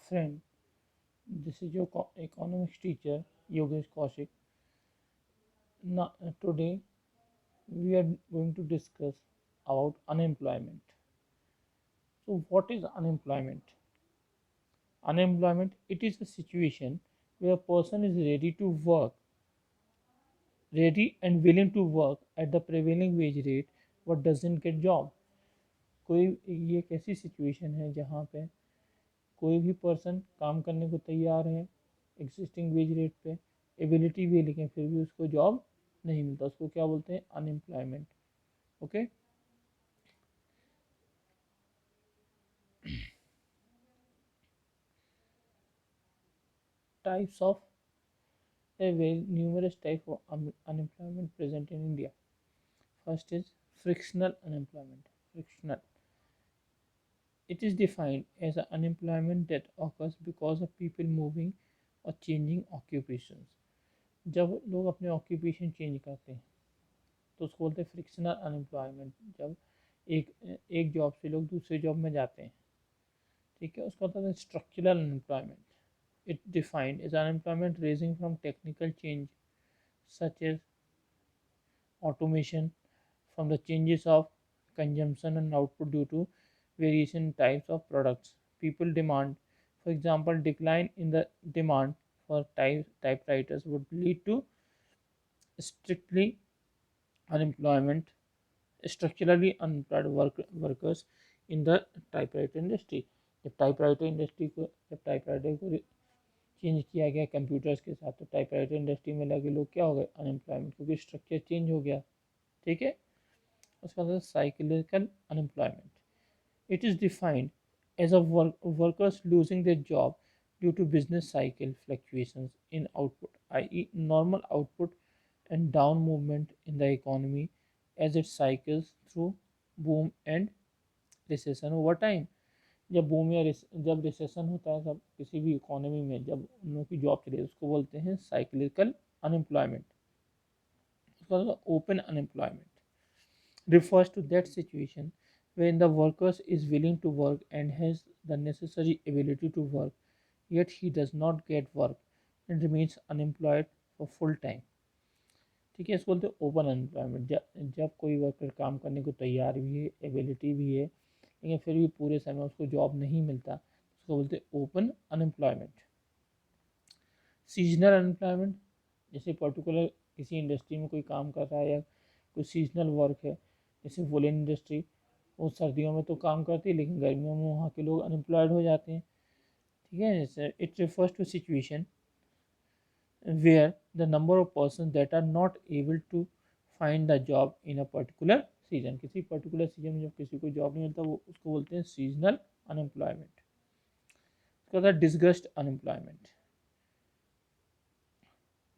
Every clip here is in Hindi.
friend. This is your economics teacher Yogesh Kaushik. Now, today we are going to discuss about unemployment. So, what is unemployment? Unemployment, it is a situation where a person is ready and willing to work at the prevailing wage rate but doesn't get job. कोई ये एक ऐसी सिचुएशन है जहाँ पे कोई भी पर्सन काम करने को तैयार है एग्जिस्टिंग वेज रेट पे, एबिलिटी भी है, लेकिन फिर भी उसको जॉब नहीं मिलता। उसको क्या बोलते हैं? Unemployment. Okay. Types of a very numerous type of unemployment present in India. First is frictional unemployment. Frictional. It is defined as an unemployment that occurs because of people moving or changing occupations. जब लोग अपने ऑक्यूपेशन चेंज करते हैं तो उसको बोलते हैं फ्रिक्शनल अनएम्प्लॉयमेंट। जब एक एक जॉब से लोग दूसरे जॉब में जाते हैं, ठीक है, उसको बोलते हैं structural unemployment. It defined as unemployment raising from technical change such as automation, from the changes of consumption and output due to variation in types of products people demand. For example, decline in the demand for typewriters would lead to strictly unemployment, structurally unemployed workers in the typewriter industry. जब टाइपराइटर इंडस्ट्री को जब टाइपराइटर को चेंज किया गया कंप्यूटर्स के साथ, तो टाइपराइटर इंडस्ट्री में लगे लोग क्या हो गए? अनएम्प्लॉयमेंट, क्योंकि स्ट्रक्चर चेंज हो गया। ठीक है। उसके बाद cyclical unemployment. It is defined as a workers losing their job due to business cycle fluctuations in output, i.e. normal output and down movement in the economy as it cycles through boom and recession over time. जब बूम या जब रिसेशन होता है सब किसी भी इकोनॉमी में, जब उन लोगों की जॉब चली, उसको बोलते हैं साइक्लिकल अनएम्प्लॉयमेंट। उसका open unemployment refers to that situation when the worker is willing to work and has the necessary ability to work, yet he does not get work and remains unemployed for full time. ठीक है, इसको बोलते हैं ओपन अनएम्प्लॉयमेंट। जब कोई वर्कर काम करने को तैयार भी है, एबिलिटी भी है, लेकिन फिर भी पूरे समय उसको जॉब नहीं मिलता, उसको बोलते हैं ओपन अनएम्प्लॉयमेंट। सीजनल अनएम्प्लॉयमेंट, जैसे पर्टिकुलर किसी इंडस्ट्री में कोई काम कर रहा है या कोई सीजनल वर्क है, जैसे वुलन इंडस्ट्री, वो सर्दियों में तो काम करती है लेकिन गर्मियों में वहाँ के लोग अनएम्प्लॉयड हो जाते हैं। ठीक है। जैसे it refers to situation where the number of persons that are not able to find the job in a particular season, किसी पर्टिकुलर सीजन में जब किसी को जॉब नहीं मिलता, वो उसको बोलते हैं सीजनल अनएम्प्लॉयमेंट। उसके बाद disgust unemployment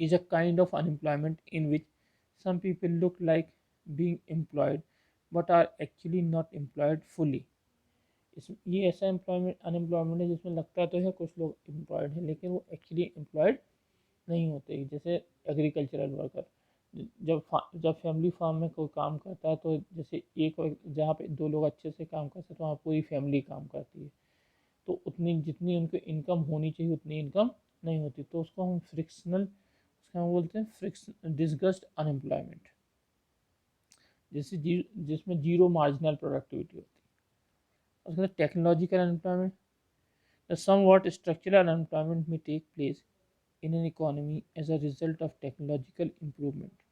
is a kind of unemployment in which some people look like being employed but are actually not employed fully. इस ये ऐसा एम्प्लॉयमेंट अनएम्प्लॉयमेंट है जिसमें लगता तो है कुछ लोग एम्प्लॉयड हैं लेकिन वो एक्चुअली एम्प्लॉयड नहीं होते। जैसे एग्रीकल्चरल वर्कर, जब फैमिली फार्म में कोई काम करता है, तो जैसे जहाँ पे दो लोग अच्छे से काम करते हैं तो वहाँ पूरी फैमिली काम करती है, तो उतनी जितनी उनको इनकम होनी चाहिए उतनी इनकम नहीं होती, तो उसको हम फ्रिक्शनल, उसका हम बोलते हैं फ्रिक्शन डिसगस्ट अनएम्प्लॉयमेंट। जिसमें जीरो मार्जिनल प्रोडक्टिविटी होती है। उसके बाद technological unemployment, the somewhat structural unemployment में take place in an economy as a result of technological improvement.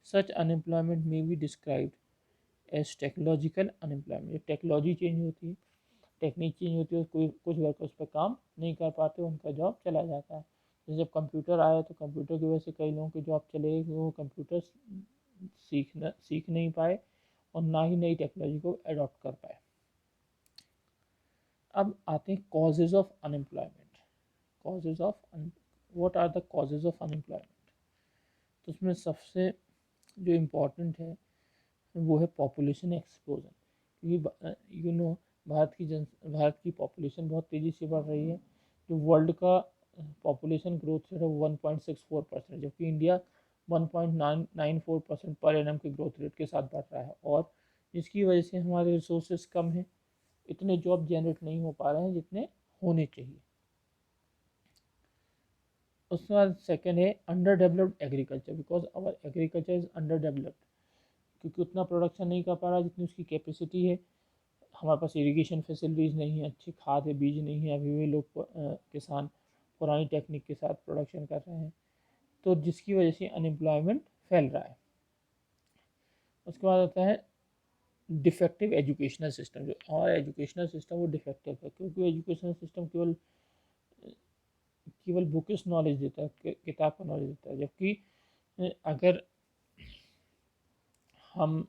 Such unemployment may be described as technological unemployment. जब टेक्नोलॉजी चेंज होती है, टेक्निक चेंज होती है, कोई कुछ वर्कर्स पर काम नहीं कर पाते, उनका जॉब चला जाता है। जैसे जब कंप्यूटर आया तो कंप्यूटर की वजह से कई लोगों की जॉब चले गई, वो कंप्यूटर सीख नहीं पाए और ना ही नई टेक्नोलॉजी को अडॉप्ट कर पाए। अब आते हैं causes of unemployment. Causes of what are the causes of unemployment? तो उसमें सबसे जो इम्पोर्टेंट है वो है पॉपुलेशन एक्सप्लोजन। क्योंकि भारत की पॉपुलेशन बहुत तेज़ी से बढ़ रही है। जो वर्ल्ड का पॉपुलेशन ग्रोथ रेट है 1.64%, जबकि इंडिया 1.94% पर एनम के ग्रोथ रेट के साथ बढ़ रहा है, और जिसकी वजह से हमारे रिसोर्सेज कम हैं, इतने जॉब जनरेट नहीं हो पा रहे हैं जितने होने चाहिए। उसके बाद सेकेंड है under developed agriculture, because our agriculture is under developed, क्योंकि उतना प्रोडक्शन नहीं कर पा रहा जितनी उसकी कैपेसिटी है। हमारे पास इरिगेशन फैसिलिटीज़ नहीं है, अच्छी खाद है, बीज नहीं है, अभी भी लोग किसान पुरानी टेक्निक के साथ प्रोडक्शन कर रहे हैं, तो जिसकी वजह से अनएम्प्लॉयमेंट फैल रहा है। उसके बाद आता है डिफेक्टिव एजुकेशनल सिस्टम। जो हमारा एजुकेशनल सिस्टम वो डिफेक्टिव है, क्योंकि एजुकेशनल सिस्टम केवल केवल बुकिश नॉलेज देता है, किताब का नॉलेज देता है, जबकि अगर हम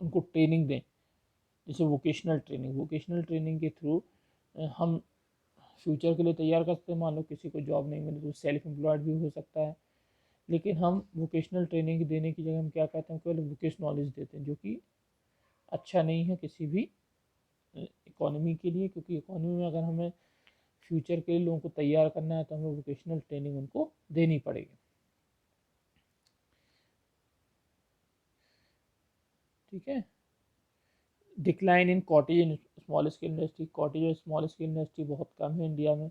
उनको ट्रेनिंग दें, जैसे वोकेशनल ट्रेनिंग के थ्रू हम फ्यूचर के लिए तैयार कर सकते हैं। मान लो किसी को जॉब नहीं मिले तो सेल्फ एम्प्लॉयड भी हो सकता है, लेकिन हम वोकेशनल ट्रेनिंग देने की जगह हम क्या करते हैं, केवल वोकेश नॉलेज देते हैं, जो कि अच्छा नहीं है किसी भी इकोनॉमी के लिए, क्योंकि इकोनॉमी में अगर हमें फ्यूचर के लिए लोगों को तैयार करना है तो हमें वोकेशनल ट्रेनिंग उनको देनी पड़ेगी। ठीक है। Decline in cottage and small scale industry. Cottage और स्मॉल स्केल इंडस्ट्री बहुत कम है इंडिया में।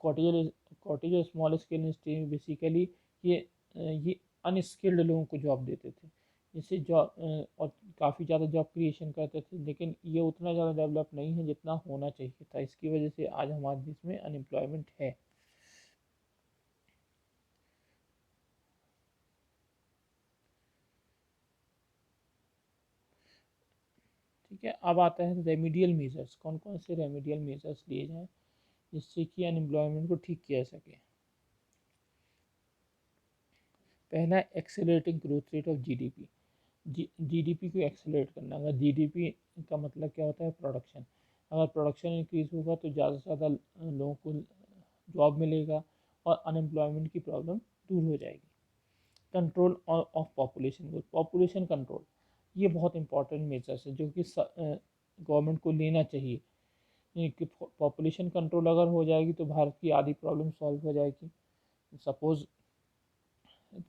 कॉटेज और स्मॉल स्केल इंडस्ट्री में बेसिकली ये अनस्किल्ड लोगों को जॉब देते थे, जिससे जॉब और काफ़ी ज़्यादा जॉब क्रिएशन करते थे, लेकिन ये उतना ज़्यादा डेवलप नहीं है जितना होना चाहिए था। इसकी वजह से आज हमारे देश में अनएम्प्लॉयमेंट है। ठीक है। अब आता है रेमिडियल मेजर्स। कौन कौन से रेमिडियल मेजर्स लिए जाएँ जिससे कि अनएम्प्लॉयमेंट को ठीक किया सके। पहला, accelerating growth rate of GDP. GDP को एक्सेलरेट करना। अगर जीडीपी का मतलब क्या होता है, प्रोडक्शन। अगर प्रोडक्शन इंक्रीज होगा तो ज़्यादा से ज़्यादा लोगों को जॉब मिलेगा और अनएम्प्लॉयमेंट की प्रॉब्लम दूर हो जाएगी। Control of population growth. Population control ये बहुत इंपॉर्टेंट मेजर्स है जो कि गवर्नमेंट को लेना चाहिए। कि पॉपुलेशन कंट्रोल अगर हो जाएगी तो भारत की आधी प्रॉब्लम सॉल्व हो जाएगी। सपोज़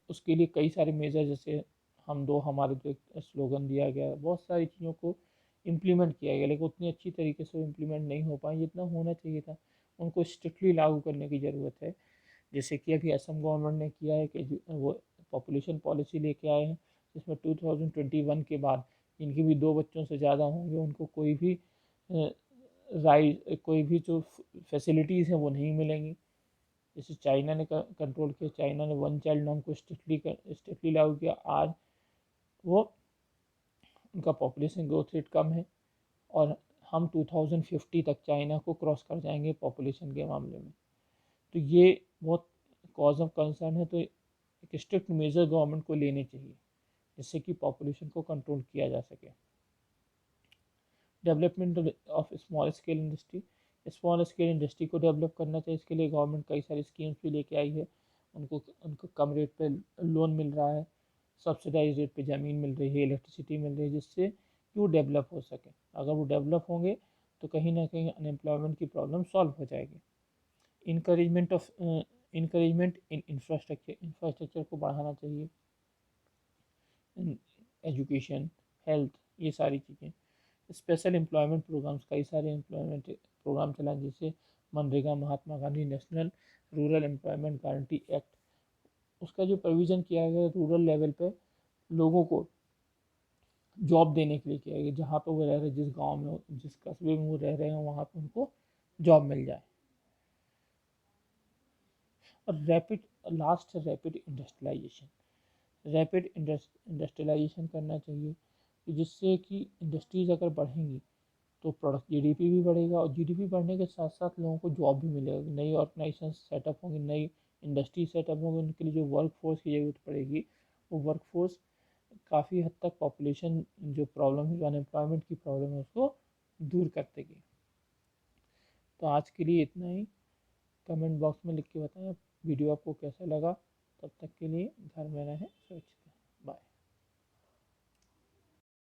उसके लिए कई सारे मेजर, जैसे हम दो, हमारे जो एक स्लोगन दिया गया, बहुत सारी चीज़ों को इम्प्लीमेंट किया गया, लेकिन उतनी अच्छी तरीके से इम्प्लीमेंट नहीं हो पाए जितना होना चाहिए था। उनको स्ट्रिक्टली लागू करने की ज़रूरत है। जैसे कि अभी असम गवर्नमेंट ने किया है कि वो पॉपुलेशन पॉलिसी लेके आए हैं, जिसमें 2021 के बाद जिनकी भी 2 बच्चों से ज़्यादा होंगे उनको कोई भी जो फैसिलिटीज़ हैं वो नहीं मिलेंगी। जैसे चाइना ने कंट्रोल किया, चाइना ने वन चाइल्ड नॉर्म को स्ट्रिक्टली लागू किया। आज वो उनका पॉपुलेशन ग्रोथ रेट कम है और हम 2050 तक चाइना को क्रॉस कर जाएंगे पॉपुलेशन के मामले में। तो ये बहुत कॉज ऑफ कंसर्न है। तो एक स्ट्रिक्ट मेजर गवर्नमेंट को लेने चाहिए जिससे कि पॉपुलेशन को कंट्रोल किया जा सके। Development of small scale industry. Small scale industry को डेवलप करना चाहिए। इसके लिए गवर्नमेंट कई सारी स्कीम्स भी लेके आई है। उनको उनको कम रेट पे लोन मिल रहा है, सब्सिडाइज रेट पे ज़मीन मिल रही है, इलेक्ट्रिसिटी मिल रही है, जिससे कि वो डेवलप हो सके। अगर वो डेवलप होंगे तो कहीं ना कहीं अनएम्प्लॉयमेंट की प्रॉब्लम सॉल्व हो जाएगी। इंकरेजमेंट इन इंफ्रास्ट्रक्चर को बढ़ाना चाहिए। एजुकेशन, हेल्थ, ये सारी चीज़ें। स्पेशल एम्प्लॉयमेंट प्रोग्राम्स, कई सारे एम्प्लॉयमेंट प्रोग्राम चलाएं, जैसे मनरेगा, Mahatma Gandhi national rural employment guarantee act. उसका जो प्रोविज़न किया गया रूरल लेवल पे लोगों को जॉब देने के लिए किया गया, जहाँ पे वो रह रहे, जिस गांव में, जिस कस्बे में वो रह रहे हैं, वहाँ पे उनको जॉब मिल जाए। और रैपिड इंडस्ट्रियलाइजेशन करना चाहिए, कि जिससे कि इंडस्ट्रीज़ अगर बढ़ेंगी तो प्रोडक्ट जीडीपी भी बढ़ेगा, और जीडीपी बढ़ने के साथ साथ लोगों को जॉब भी मिलेगी, नई ऑर्गेनाइजेशन सेटअप होंगी, नई इंडस्ट्री सेटअप होंगी। उनके लिए जो वर्क फोर्स की ज़रूरत पड़ेगी वो वर्क फोर्स काफ़ी हद तक पॉपुलेशन जो प्रॉब्लम है, जो अनएम्प्लॉयमेंट की प्रॉब्लम है, उसको दूर कर देगी। तो आज के लिए इतना ही। कमेंट बॉक्स में लिख के बताएं वीडियो आपको कैसा लगा। तब तक के लिए घर में रहें, सुरक्षित रहें।